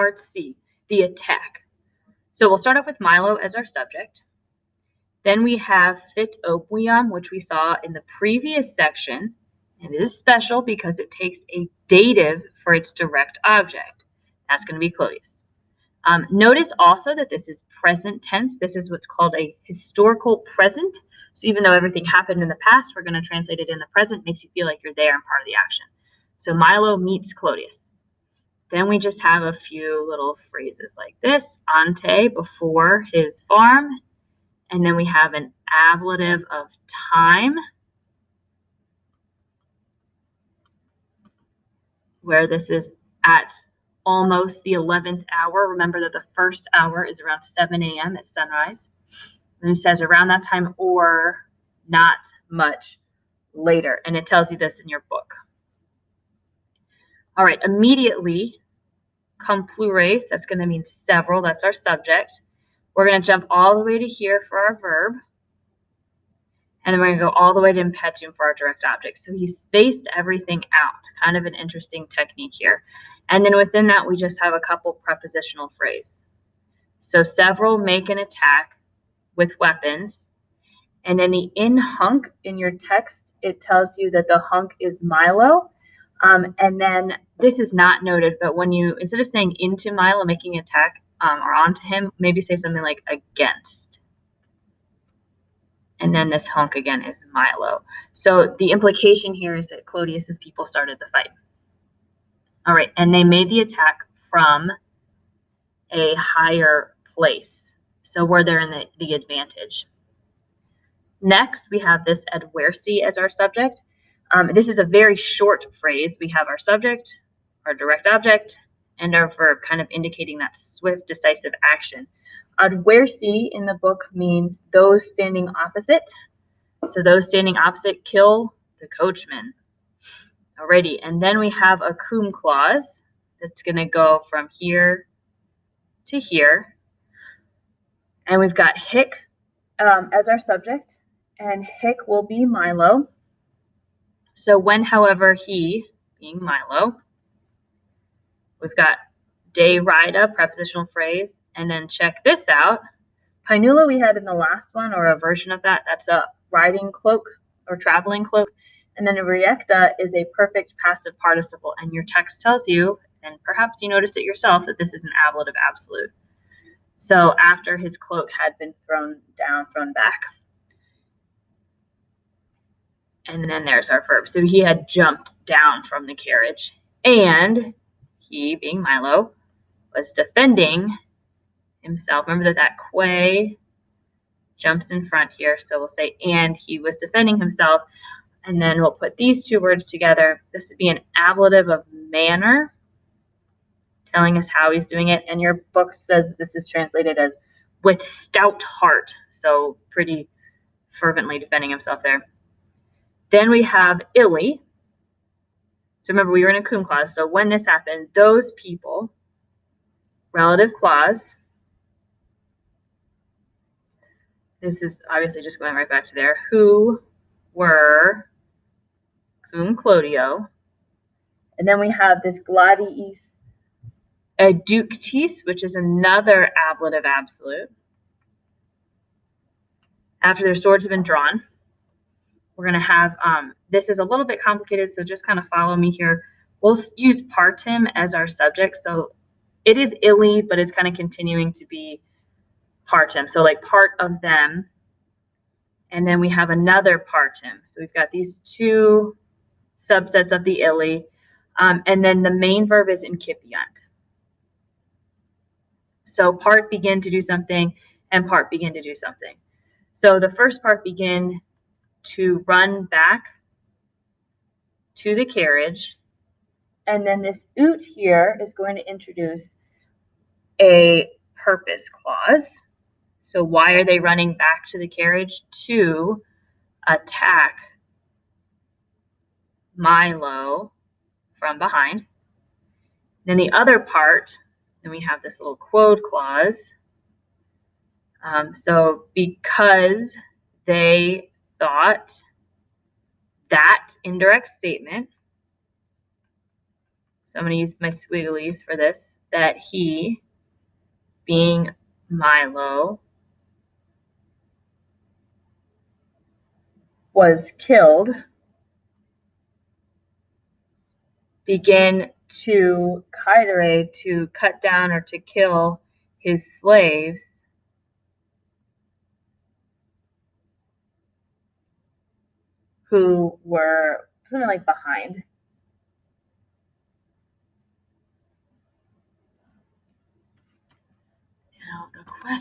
part C, the attack. So we'll start off with Milo as our subject. Then we have Fit-Opium, which we saw in the previous section. And it is special because it takes a dative for its direct object. That's going to be Clodius. Notice also that this is present tense. This is what's called a historical present. So even though everything happened in the past, we're going to translate it in the present. Makes you feel like you're there and part of the action. So Milo meets Clodius. Then we just have a few little phrases like this. Ante, before his farm. And then we have an ablative of time, where this is at almost the 11th hour. Remember that the first hour is around 7 a.m. at sunrise. And it says around that time or not much later. And it tells you this in your book. All right, immediately come plures. That's going to mean several. That's our subject. We're going to jump all the way to here for our verb. And then we're going to go all the way to impetuum for our direct object. So he spaced everything out. Kind of an interesting technique here. And then within that, we just have a couple prepositional phrases. So several make an attack with weapons. And then the in hunk in your text, it tells you that the hunk is Milo. And then this is not noted, but when you, instead of saying into Milo, making an attack or onto him, maybe say something like against. And then this hunk again is Milo. So the implication here is that Clodius's people started the fight. All right, and they made the attack from a higher place. So where they're in the advantage. Next, we have this adversi as our subject. This is a very short phrase. We have our subject, our direct object, and our verb, kind of indicating that swift, decisive action. Adversi in the book means those standing opposite. So those standing opposite kill the coachman. Alrighty, and then we have a cum clause that's going to go from here to here. And we've got hic as our subject, and hic will be Milo. So when, however, he, being Milo, we've got de rida, prepositional phrase, and then check this out. Painula we had in the last one, or a version of that. That's a riding cloak or traveling cloak. And then a reacta is a perfect passive participle. And your text tells you, and perhaps you noticed it yourself, that this is an ablative absolute. So after his cloak had been thrown down, thrown back. And then there's our verb. So he had jumped down from the carriage. And he, being Milo, was defending himself. Remember that que jumps in front here. So we'll say, and he was defending himself. And then we'll put these two words together. This would be an ablative of manner, telling us how he's doing it. And your book says this is translated as with stout heart. So pretty fervently defending himself there. Then we have illy. So remember, we were in a cum clause. So when this happened, those people, relative clause. This is obviously just going right back to there. Who were cum Clodio. And then we have this gladiis eductis, which is another ablative absolute. After their swords have been drawn, we're going to have, this is a little bit complicated, so just kind of follow me here. We'll use partem as our subject. So it is illy, but it's kind of continuing to be partem. So like part of them. And then we have another partem. So we've got these two subsets of the illy. And then the main verb is incipiunt. So part begin to do something and part begin to do something. So the first part begin to run back to the carriage. And then this ut here is going to introduce a purpose clause. So why are they running back to the carriage? To attack Milo from behind. Then the other part, then we have this little quod clause. So because they thought that indirect statement, so I'm going to use my squigglies for this, that he, being Milo, was killed, began to kaidere, to cut down or to kill his slaves, who were something like behind. Now the question